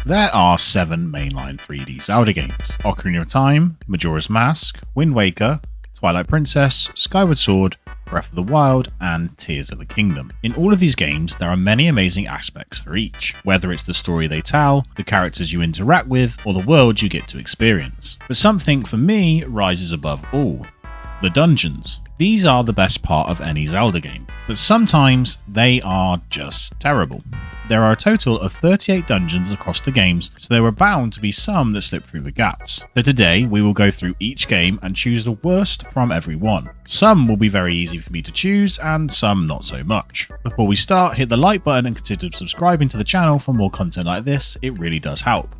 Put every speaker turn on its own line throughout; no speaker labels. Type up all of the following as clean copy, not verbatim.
There are 7 mainline 3D Zelda games: Ocarina of Time, Majora's Mask, Wind Waker, Twilight Princess, Skyward Sword, Breath of the Wild, and Tears of the Kingdom. In all of these games, there are many amazing aspects for each, whether it's the story they tell, the characters you interact with, or the world you get to experience. But something for me rises above all: the dungeons. These are the best part of any Zelda game, but sometimes they are just terrible. There are a total of 38 dungeons across the games, so there are bound to be some that slip through the gaps. So today we will go through each game and choose the worst from every one. Some will be very easy for me to choose and some not so much. Before we start, hit the like button and consider subscribing to the channel for more content like this, it really does help.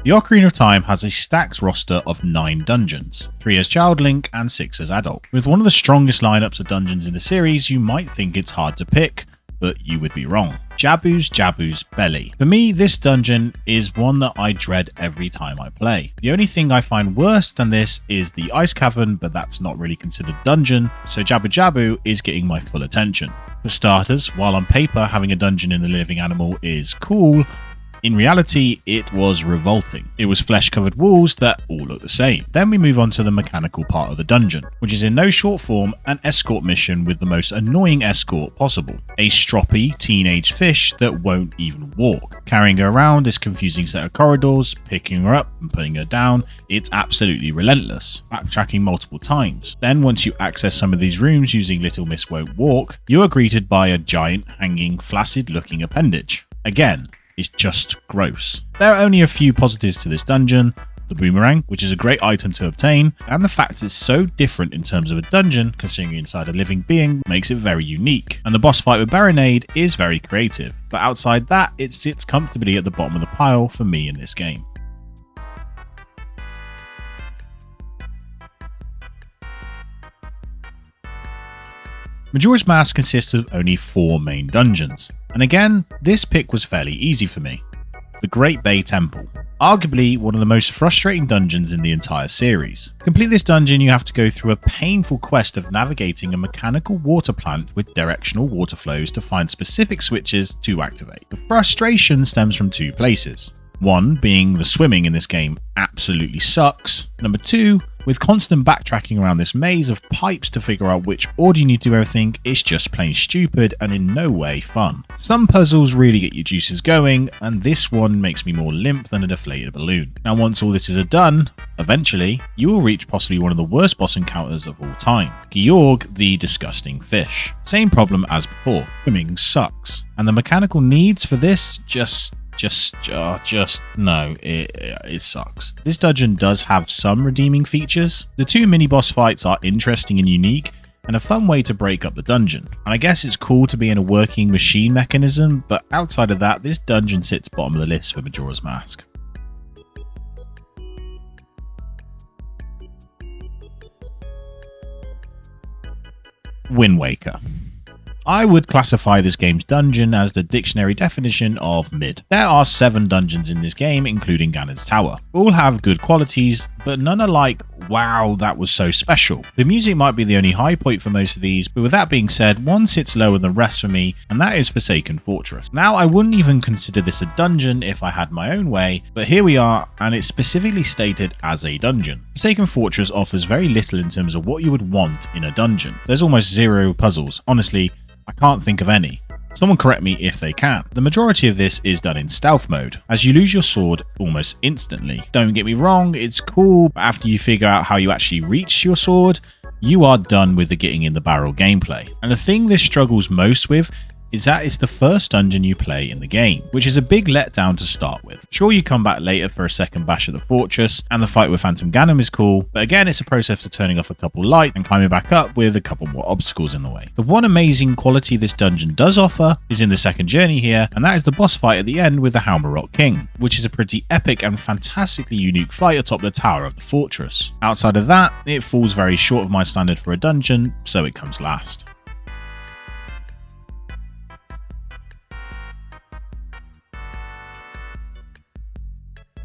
The Ocarina of Time has a stacked roster of 9 dungeons, 3 as Child Link and 6 as adult. With one of the strongest lineups of dungeons in the series, you might think it's hard to pick, but you would be wrong. Jabu's Belly. For me, this dungeon is one that I dread every time I play. The only thing I find worse than this is the Ice Cavern, but that's not really considered dungeon, so Jabu is getting my full attention. For starters, while on paper having a dungeon in a living animal is cool, in reality, it was revolting. It was flesh-covered walls that all look the same. Then we move on to the mechanical part of the dungeon, which is in no short form an escort mission with the most annoying escort possible. A stroppy teenage fish that won't even walk. Carrying her around this confusing set of corridors, picking her up and putting her down, it's absolutely relentless. Backtracking multiple times. Then once you access some of these rooms using Little Miss Won't Walk, you are greeted by a giant, hanging, flaccid-looking appendage. Again, is just gross. There are only a few positives to this dungeon: the boomerang, which is a great item to obtain, and the fact it's so different in terms of a dungeon, considering you're inside a living being, makes it very unique. And the boss fight with Baronade is very creative, but outside that, it sits comfortably at the bottom of the pile for me in this game. Majora's Mask consists of only 4 main dungeons, and again, this pick was fairly easy for me. The Great Bay Temple, arguably one of the most frustrating dungeons in the entire series. To complete this dungeon, you have to go through a painful quest of navigating a mechanical water plant with directional water flows to find specific switches to activate. The frustration stems from 2 places. One being the swimming in this game absolutely sucks. Number 2, with constant backtracking around this maze of pipes to figure out which order you need to do everything, it's just plain stupid and in no way fun. Some puzzles really get your juices going, and this one makes me more limp than a deflated balloon. Now once all this is done, eventually, you will reach possibly one of the worst boss encounters of all time, Georg the Disgusting Fish. Same problem as before, swimming sucks, and the mechanical needs for this no, it sucks. This dungeon does have some redeeming features. The 2 mini-boss fights are interesting and unique, and a fun way to break up the dungeon. And I guess it's cool to be in a working machine mechanism, but outside of that, this dungeon sits bottom of the list for Majora's Mask. Wind Waker. I would classify this game's dungeon as the dictionary definition of mid. There are 7 dungeons in this game, including Ganon's Tower. All have good qualities, but none are like, wow, that was so special. The music might be the only high point for most of these, but with that being said, one sits lower than the rest for me, and that is Forsaken Fortress. Now, I wouldn't even consider this a dungeon if I had my own way, but here we are, and it's specifically stated as a dungeon. Forsaken Fortress offers very little in terms of what you would want in a dungeon. There's almost 0 puzzles. Honestly, I can't think of any. Someone correct me if they can. The majority of this is done in stealth mode, as you lose your sword almost instantly. Don't get me wrong, it's cool, but after you figure out how you actually reach your sword, you are done with the getting in the barrel gameplay. And the thing this struggles most with is that it's the first dungeon you play in the game, which is a big letdown to start with. Sure, you come back later for a second bash at the fortress, and the fight with Phantom Ganon is cool, but again, it's a process of turning off a couple light and climbing back up with a couple more obstacles in the way. The one amazing quality this dungeon does offer is in the second journey here, and that is the boss fight at the end with the Halmarok King, which is a pretty epic and fantastically unique fight atop the tower of the fortress. Outside of that, it falls very short of my standard for a dungeon, so it comes last.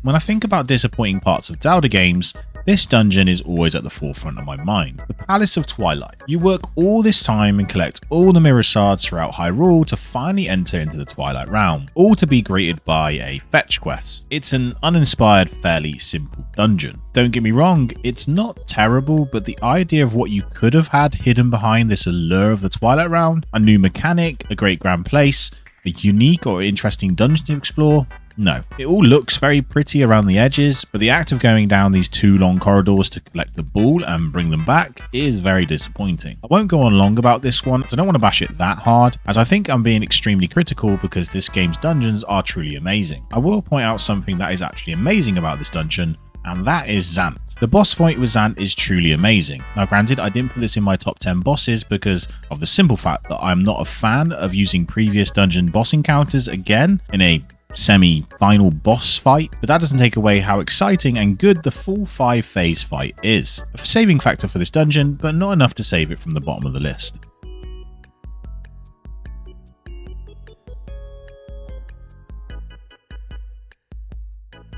When I think about disappointing parts of Zelda games, This dungeon is always at the forefront of my mind. The Palace of Twilight. You work all this time and collect all the mirror shards throughout Hyrule to finally enter into the Twilight Realm, all to be greeted by a fetch quest. It's an uninspired, fairly simple dungeon. Don't get me wrong, it's not terrible, but the idea of what you could have had hidden behind this allure of the Twilight Realm, a new mechanic, a great grand place, a unique or interesting dungeon to explore, no. It all looks very pretty around the edges, but the act of going down these 2 long corridors to collect the ball and bring them back is very disappointing. I won't go on long about this one, as I don't want to bash it that hard, as I think I'm being extremely critical because this game's dungeons are truly amazing. I will point out something that is actually amazing about this dungeon, and that is Zant. The boss fight with Zant is truly amazing. Now granted, I didn't put this in my top 10 bosses because of the simple fact that I'm not a fan of using previous dungeon boss encounters again in a semi-final boss fight, but that doesn't take away how exciting and good the full 5-phase fight is. A saving factor for this dungeon, but not enough to save it from the bottom of the list.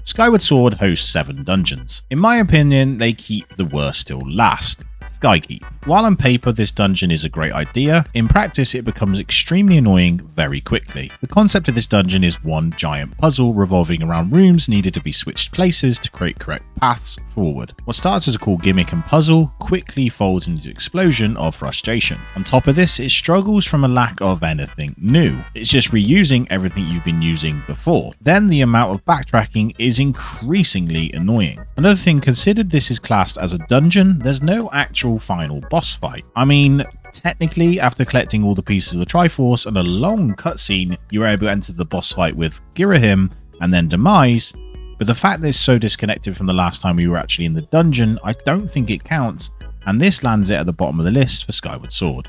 Skyward Sword hosts 7 dungeons. In my opinion, they keep the worst still last. Skykeep. While on paper this dungeon is a great idea, in practice it becomes extremely annoying very quickly. The concept of this dungeon is one giant puzzle revolving around rooms needed to be switched places to create correct paths forward. What starts as a cool gimmick and puzzle quickly folds into an explosion of frustration. On top of this, it struggles from a lack of anything new. It's just reusing everything you've been using before. Then the amount of backtracking is increasingly annoying. Another thing, considered this is classed as a dungeon, there's no actual final boss fight. I mean, technically, after collecting all the pieces of the Triforce and a long cutscene, you were able to enter the boss fight with Girahim and then Demise, but the fact that it's so disconnected from the last time we were actually in the dungeon, I don't think it counts, and this lands it at the bottom of the list for Skyward Sword.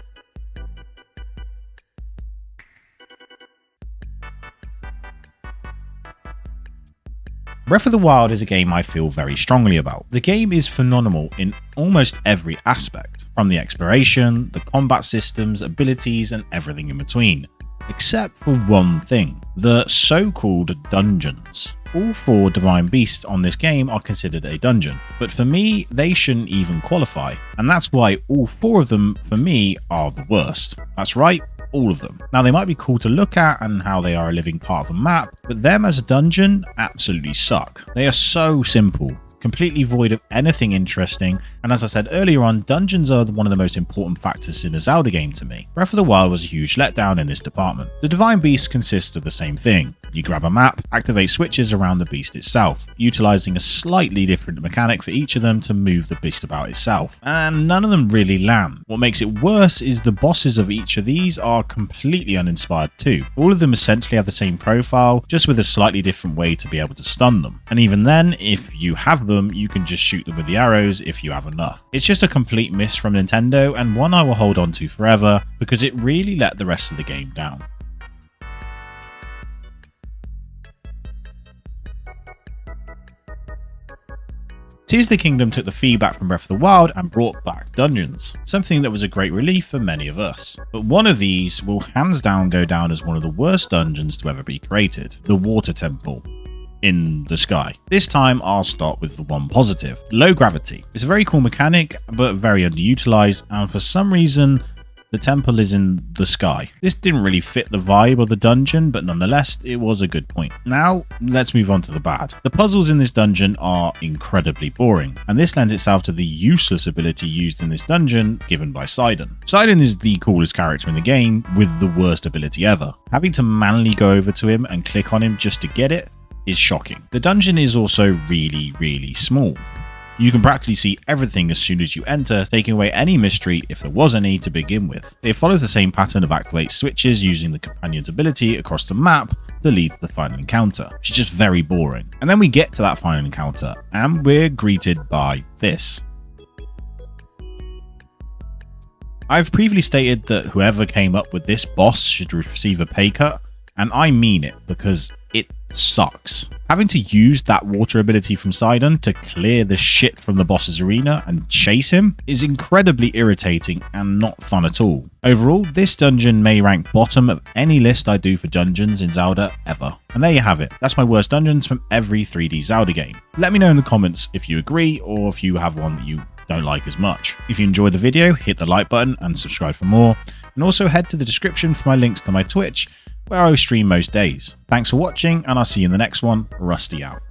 Breath of the Wild is a game I feel very strongly about. The game is phenomenal in almost every aspect, from the exploration, the combat systems, abilities, and everything in between, except for one thing, the so-called dungeons. All 4 divine beasts on this game are considered a dungeon, but for me, they shouldn't even qualify, and that's why all 4 of them, for me, are the worst. That's right, all of them. Now they might be cool to look at and how they are a living part of the map, but them as a dungeon absolutely suck. They are so simple, completely void of anything interesting, and as I said earlier on, dungeons are one of the most important factors in a Zelda game to me. Breath of the Wild was a huge letdown in this department. The Divine Beast consists of the same thing. You grab a map, activate switches around the beast itself, utilizing a slightly different mechanic for each of them to move the beast about itself, and none of them really land. What makes it worse is the bosses of each of these are completely uninspired too. All of them essentially have the same profile, just with a slightly different way to be able to stun them, and even then, if you have them, you can just shoot them with the arrows if you have enough. It's just a complete miss from Nintendo, and one I will hold on to forever because it really let the rest of the game down. Tears of the Kingdom took the feedback from Breath of the Wild and brought back dungeons, something that was a great relief for many of us. But one of these will hands down go down as one of the worst dungeons to ever be created, the Water Temple in the sky. This time I'll start with the one positive, low gravity. It's a very cool mechanic, but very underutilized, and for some reason the temple is in the sky. This didn't really fit the vibe of the dungeon, but nonetheless, it was a good point. Now, let's move on to the bad. The puzzles in this dungeon are incredibly boring, and this lends itself to the useless ability used in this dungeon given by Sidon. Sidon is the coolest character in the game, with the worst ability ever. Having to manually go over to him and click on him just to get it is shocking. The dungeon is also really small. You can practically see everything as soon as you enter, taking away any mystery if there was any to begin with. It follows the same pattern of activate switches using the companion's ability across the map to lead to the final encounter, which is just very boring. And then we get to that final encounter, and we're greeted by this. I've previously stated that whoever came up with this boss should receive a pay cut, and I mean it because it sucks. Having to use that water ability from Sidon to clear the shit from the boss's arena and chase him is incredibly irritating and not fun at all. Overall, this dungeon may rank bottom of any list I do for dungeons in Zelda ever. And there you have it. That's my worst dungeons from every 3D Zelda game. Let me know in the comments if you agree or if you have one that you don't like as much. If you enjoyed the video, hit the like button and subscribe for more. And also head to the description for my links to my Twitch, where I stream most days. Thanks for watching, and I'll see you in the next one. Rusty out.